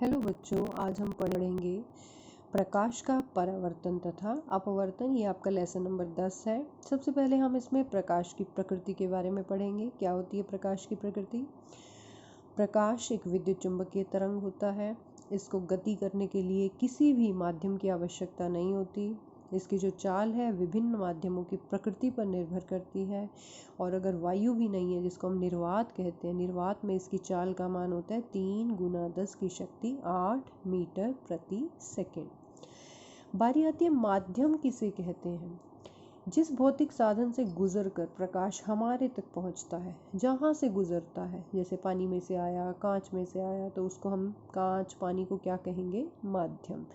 Hello बच्चों, आज हम पढ़ेंगे प्रकाश का परावर्तन तथा अपवर्तन। ये आपका लेसन नंबर 10 है। सबसे पहले हम इसमें प्रकाश की प्रकृति के बारे में पढ़ेंगे। क्या होती है प्रकाश की प्रकृति? प्रकाश एक विद्युत चुंबकीय तरंग होता है। इसको गति करने के लिए किसी भी माध्यम की आवश्यकता नहीं होती। इसकी जो चाल है विभिन्न माध्यमों की प्रकृति पर निर्भर करती है। और अगर वायु भी नहीं है, जिसको हम निर्वात कहते हैं, निर्वात में इसकी चाल का मान होता है 3 × 10⁸ मीटर प्रति सेकेंड। बारी आती है माध्यम किसे कहते हैं? जिस भौतिक साधन से गुजरकर प्रकाश हमारे तक पहुंचता है, जहाँ से गुजरता है, जैसे पानी में से आया, कांच में से आया, तो उसको हम कांच पानी को क्या कहेंगे? माध्यम।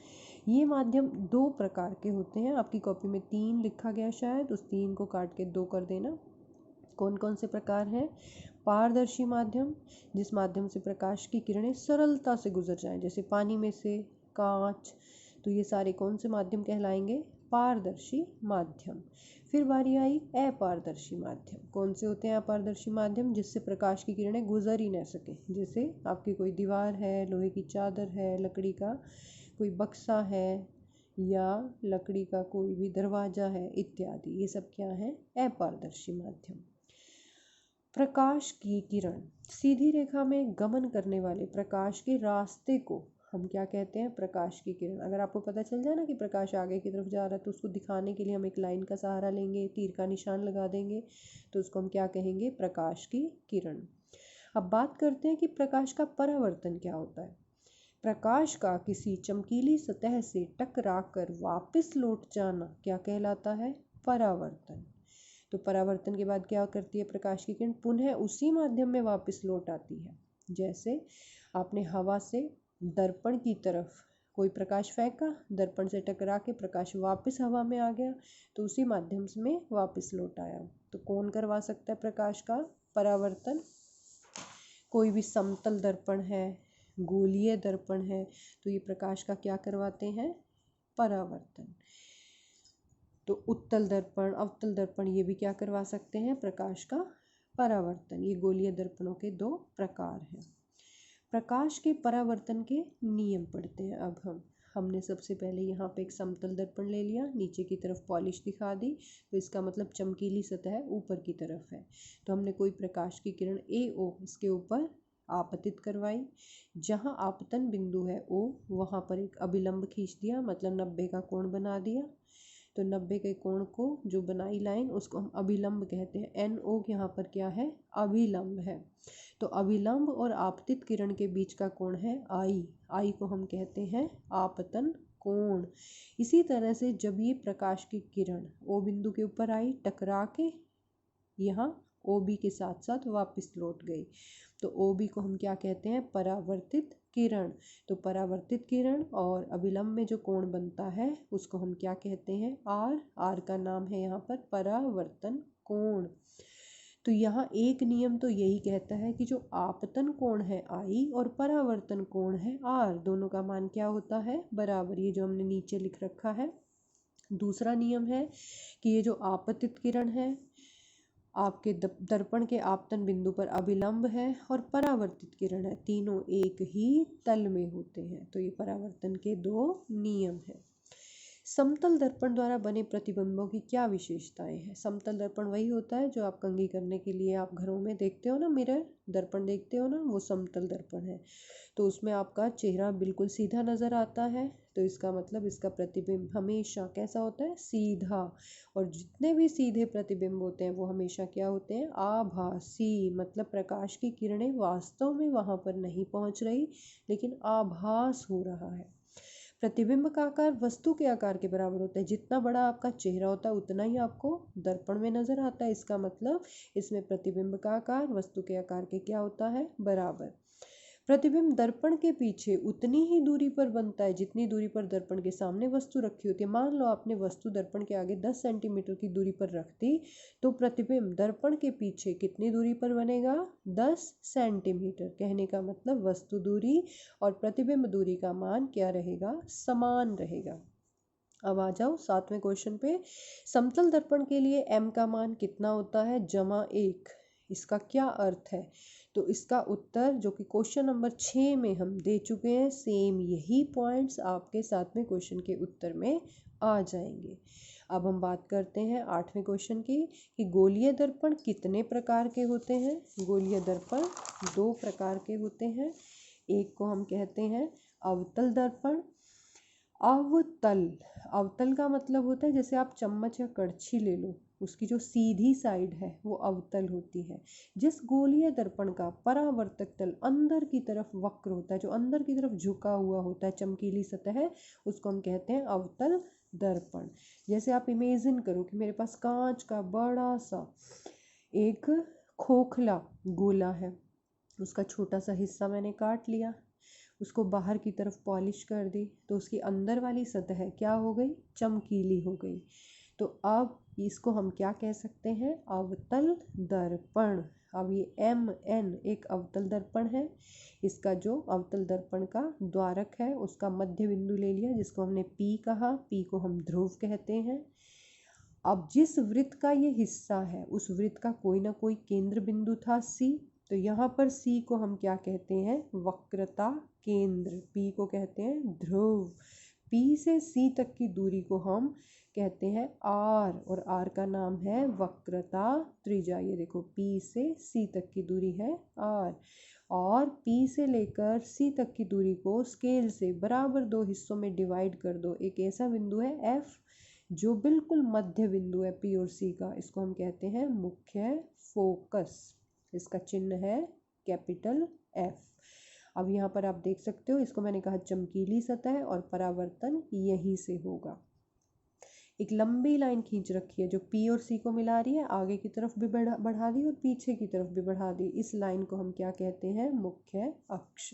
ये माध्यम 2 प्रकार के होते हैं। आपकी कॉपी में 3 लिखा गया, शायद उस 3 को काट के 2 कर देना। कौन कौन से प्रकार हैं? पारदर्शी माध्यम, जिस माध्यम से प्रकाश की किरणें सरलता से गुजर जाएं, जैसे पानी में से, कांच, तो ये सारे कौन से माध्यम कहलाएंगे? पारदर्शी माध्यम। फिर बारी आई अपारदर्शी माध्यम। कौन से होते हैं अपारदर्शी माध्यम? जिससे प्रकाश की किरणें गुजर ही न सके, जैसे आपकी कोई दीवार है, लोहे की चादर है, लकड़ी का कोई बक्सा है, या लकड़ी का कोई भी दरवाजा है इत्यादि। ये सब क्या है? अपारदर्शी माध्यम। प्रकाश की किरण सीधी रेखा में गमन करने वाले प्रकाश के रास्ते को हम क्या कहते हैं? प्रकाश की किरण। अगर आपको पता चल जाए ना कि प्रकाश आगे की तरफ जा रहा है, तो उसको दिखाने के लिए हम एक लाइन का सहारा लेंगे, तीर का निशान लगा देंगे, तो उसको हम क्या कहेंगे? प्रकाश की किरण। अब बात करते हैं कि प्रकाश का परावर्तन क्या होता है। प्रकाश का किसी चमकीली सतह से टकराकर वापस लौट जाना क्या कहलाता है? परावर्तन। तो परावर्तन के बाद क्या करती है प्रकाश की किरण? पुनः उसी माध्यम में वापस लौट आती है। जैसे आपने हवा से दर्पण की तरफ कोई प्रकाश फेंका, दर्पण से टकरा के प्रकाश वापस हवा में आ गया, तो उसी माध्यम में वापस लौट आया। तो कौन करवा सकता है प्रकाश का परावर्तन? कोई भी समतल दर्पण है, गोलीय दर्पण है, तो ये प्रकाश का क्या करवाते हैं? परावर्तन। तो उत्तल दर्पण, अवतल दर्पण, ये भी क्या करवा सकते हैं? प्रकाश का परावर्तन। ये गोलीय दर्पणों के 2 प्रकार हैं। प्रकाश के परावर्तन के नियम पढ़ते हैं। अब हमने सबसे पहले यहाँ पे एक समतल दर्पण ले लिया, नीचे की तरफ पॉलिश दिखा दी, तो इसका मतलब चमकीली सतह ऊपर की तरफ है। तो हमने कोई प्रकाश की किरण AO इसके ऊपर आपतित करवाई। जहाँ आपतन बिंदु है O, वहाँ पर एक अभिलंब खींच दिया, मतलब 90 का कोण बना दिया। तो 90 के कोण को जो बनाई लाइन, उसको हम अभिलंब कहते हैं। NO यहाँ पर क्या है? अभिलंब है। तो अभिलंब और आपतित किरण के बीच का कोण है I को हम कहते हैं आपतन कोण। इसी तरह से जब ये प्रकाश की किरण O बिंदु के ऊपर आई, टकरा के यहाँ OB के साथ साथ वापस लौट गई, तो OB को हम क्या कहते हैं? परावर्तित किरण। तो परावर्तित किरण और अभिलंब में जो कोण बनता है उसको हम क्या कहते हैं? R का नाम है यहाँ पर परावर्तन कोण। तो यहाँ एक नियम तो यही कहता है कि जो आपतन कोण है I और परावर्तन कोण है R, दोनों का मान क्या होता है? बराबर। ये जो हमने नीचे लिख रखा है। दूसरा नियम है कि ये जो आपतित किरण है आपके दर्पण के आपतन बिंदु पर अभिलंब है और परावर्तित किरण है, तीनों एक ही तल में होते हैं। तो ये परावर्तन के 2 नियम हैं। समतल दर्पण द्वारा बने प्रतिबिंबों की क्या विशेषताएं हैं? समतल दर्पण वही होता है जो आप कंघी करने के लिए आप घरों में देखते हो ना, मिरर दर्पण देखते हो ना, वो समतल दर्पण है। तो उसमें आपका चेहरा बिल्कुल सीधा नज़र आता है, तो इसका मतलब इसका प्रतिबिंब हमेशा कैसा होता है? सीधा। और जितने भी सीधे प्रतिबिंब होते हैं वो हमेशा क्या होते हैं? आभासी। मतलब प्रकाश की किरणें वास्तव में वहाँ पर नहीं पहुँच रही, लेकिन आभास हो रहा है। प्रतिबिंब का आकार वस्तु के आकार के बराबर होता है। जितना बड़ा आपका चेहरा होता है उतना ही आपको दर्पण में नजर आता है। इसका मतलब इसमें प्रतिबिंब का आकार वस्तु के आकार के क्या होता है? बराबर। प्रतिबिंब दर्पण के पीछे उतनी ही दूरी पर बनता है जितनी दूरी पर दर्पण के सामने वस्तु रखी होती है। मान लो आपने वस्तु दर्पण के आगे 10 सेंटीमीटर की दूरी पर रख दी, तो प्रतिबिंब दर्पण के पीछे कितनी दूरी पर बनेगा? 10 सेंटीमीटर। कहने का मतलब वस्तु दूरी और प्रतिबिंब दूरी का मान क्या रहेगा? समान रहेगा। अब आ जाओ 7वें क्वेश्चन पे। समतल दर्पण के लिए m का मान कितना होता है? +1। इसका क्या अर्थ है? तो इसका उत्तर जो कि क्वेश्चन नंबर 6 में हम दे चुके हैं, सेम यही पॉइंट्स आपके साथ में क्वेश्चन के उत्तर में आ जाएंगे। अब हम बात करते हैं 8वें क्वेश्चन की कि गोलीय दर्पण कितने प्रकार के होते हैं। गोलीय दर्पण 2 प्रकार के होते हैं। एक को हम कहते हैं अवतल दर्पण। अवतल का मतलब होता है जैसे आप चम्मच या कड़छी ले लो, उसकी जो सीधी साइड है वो अवतल होती है। जिस गोलीय दर्पण का परावर्तक तल अंदर की तरफ वक्र होता है, जो अंदर की तरफ झुका हुआ होता है, चमकीली सतह है, उसको हम कहते हैं अवतल दर्पण। जैसे आप इमेजिन करो कि मेरे पास कांच का बड़ा सा एक खोखला गोला है, उसका छोटा सा हिस्सा मैंने काट लिया, उसको बाहर की तरफ पॉलिश कर दी, तो उसकी अंदर वाली सतह क्या हो गई, चमकीली हो गई। तो अब इसको हम क्या कह सकते हैं, अवतल दर्पण। अब ये MN एक अवतल दर्पण है। इसका जो अवतल दर्पण का द्वारक है उसका मध्य बिंदु ले लिया, जिसको हमने P कहा। P को हम ध्रुव कहते हैं। अब जिस वृत्त का ये हिस्सा है उस वृत्त का कोई ना कोई केंद्र बिंदु था C, तो यहाँ पर C को हम क्या कहते हैं, वक्रता केंद्र। P को कहते हैं ध्रुव। P से C तक की दूरी को हम कहते हैं R, और R का नाम है वक्रता त्रिज्या। ये देखो P से C तक की दूरी है R, और P से लेकर C तक की दूरी को स्केल से बराबर 2 हिस्सों में डिवाइड कर दो। एक ऐसा बिंदु है F जो बिल्कुल मध्य बिंदु है P और C का, इसको हम कहते हैं मुख्य फोकस। इसका चिन्ह है कैपिटल F। अब यहाँ पर आप देख सकते हो, इसको मैंने कहा चमकीली सतह, और परावर्तन यहीं से होगा। एक लंबी लाइन खींच रखी है जो P और C को मिला रही है, आगे की तरफ भी बढ़ा दी और पीछे की तरफ भी बढ़ा दी। इस लाइन को हम क्या कहते हैं, मुख्य अक्ष।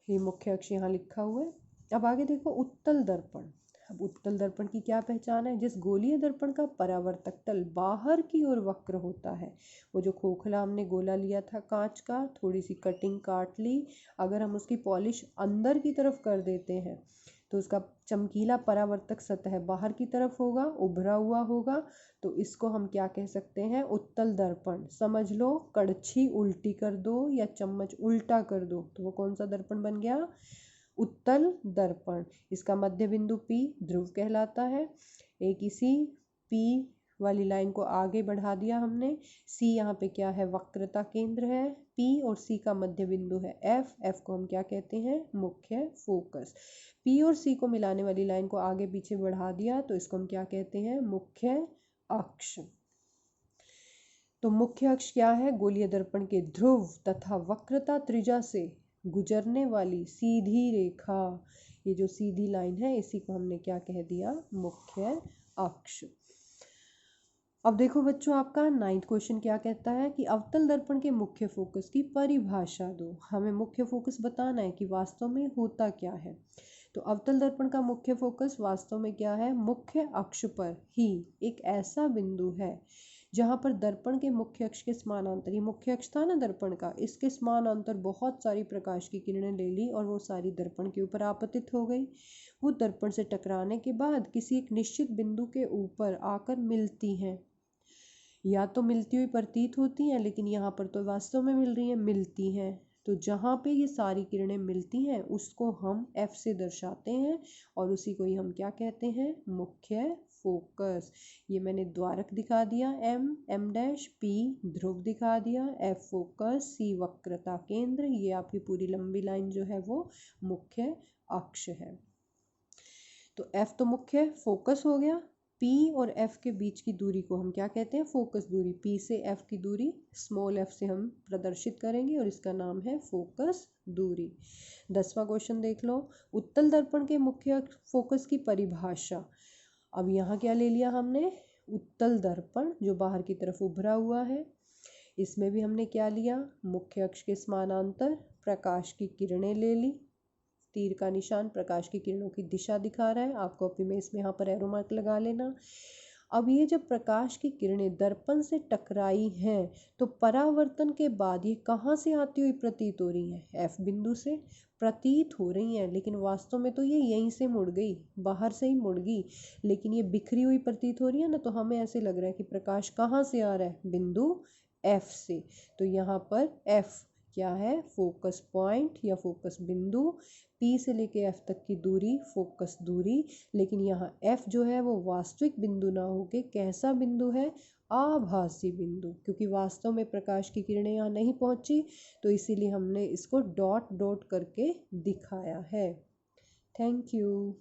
ये मुख्य अक्ष यहाँ लिखा हुआ है। अब आगे देखो उत्तल दर्पण। अब उत्तल दर्पण की क्या पहचान है, जिस गोलीय दर्पण का परावर्तक तल बाहर की ओर वक्र होता है। वो जो खोखला हमने गोला लिया था कांच का, थोड़ी सी कटिंग काट ली, अगर हम उसकी पॉलिश अंदर की तरफ कर देते हैं तो उसका चमकीला परावर्तक सतह बाहर की तरफ होगा, उभरा हुआ होगा। तो इसको हम क्या कह सकते हैं, उत्तल दर्पण। समझ लो, कड़छी उल्टी कर दो या चम्मच उल्टा कर दो तो वो कौन सा दर्पण बन गया, उत्तल दर्पण। इसका मध्य बिंदु P ध्रुव कहलाता है। एक इसी P वाली लाइन को आगे बढ़ा दिया हमने। C यहाँ पे क्या है, वक्रता केंद्र है। P और C का मध्य बिंदु है F। F को हम क्या कहते हैं, मुख्य फोकस। P और C को मिलाने वाली लाइन को आगे पीछे बढ़ा दिया तो इसको हम क्या कहते हैं, मुख्य अक्ष। तो मुख्य अक्ष क्या है, गोलीय दर्पण के ध्रुव तथा वक्रता त्रिज्या से गुजरने वाली सीधी रेखा। ये जो सीधी लाइन है इसी को हमने क्या कह दिया, मुख्य अक्ष। अब देखो बच्चों, आपका 9th क्वेश्चन क्या कहता है कि अवतल दर्पण के मुख्य फोकस की परिभाषा दो। हमें मुख्य फोकस बताना है कि वास्तव में होता क्या है। तो अवतल दर्पण का मुख्य फोकस वास्तव में क्या है, मुख्य अक्ष पर ही एक ऐसा बिंदु है जहाँ पर दर्पण के मुख्य अक्ष के समानांतर, ये मुख्य अक्ष था ना दर्पण का, इसके समानांतर बहुत सारी प्रकाश की किरणें ले ली और वो सारी दर्पण के ऊपर आपतित हो गई। वो दर्पण से टकराने के बाद किसी एक निश्चित बिंदु के ऊपर आकर मिलती हैं, या तो मिलती हुई प्रतीत होती हैं, लेकिन यहाँ पर तो वास्तव में मिल रही हैं, मिलती हैं। तो जहाँ पे ये सारी किरणें मिलती हैं उसको हम F से दर्शाते हैं, और उसी को ही हम क्या कहते हैं, मुख्य फोकस। ये मैंने द्वारक दिखा दिया M डैश, P ध्रुव दिखा दिया, F फोकस, C वक्रता केंद्र। ये आपकी पूरी लंबी लाइन जो है वो मुख्य अक्ष है। तो F तो मुख्य फोकस हो गया। P और F के बीच की दूरी को हम क्या कहते हैं, फोकस दूरी। P से F की दूरी स्मॉल f से हम प्रदर्शित करेंगे और इसका नाम है फोकस दूरी। 10वां क्वेश्चन देख लो, उत्तल दर्पण के मुख्य फोकस की परिभाषा। अब यहाँ क्या ले लिया हमने, उत्तल दर्पण जो बाहर की तरफ उभरा हुआ है। इसमें भी हमने क्या लिया, मुख्य अक्ष के समानांतर प्रकाश की किरणें ले ली। तीर का निशान प्रकाश की किरणों की दिशा दिखा रहा है, आप कॉपी में इसमें यहाँ पर एरो मार्क लगा लेना। अब ये जब प्रकाश की किरणें दर्पण से टकराई हैं तो परावर्तन के बाद ये कहाँ से आती हुई प्रतीत हो रही हैं, F बिंदु से प्रतीत हो रही हैं, लेकिन वास्तव में तो ये यहीं से मुड़ गई, बाहर से ही मुड़ गई, लेकिन ये बिखरी हुई प्रतीत हो रही है ना। तो हमें ऐसे लग रहा है कि प्रकाश कहाँ से आ रहा है, बिंदु एफ से। तो यहाँ पर एफ क्या है, फोकस पॉइंट या फोकस बिंदु, पी से लेके एफ तक की दूरी फोकस दूरी। लेकिन यहाँ एफ जो है वो वास्तविक बिंदु ना होके कैसा बिंदु है, आभासी बिंदु, क्योंकि वास्तव में प्रकाश की किरणें यहाँ नहीं पहुंची, तो इसीलिए हमने इसको डॉट डॉट करके दिखाया है। Thank you.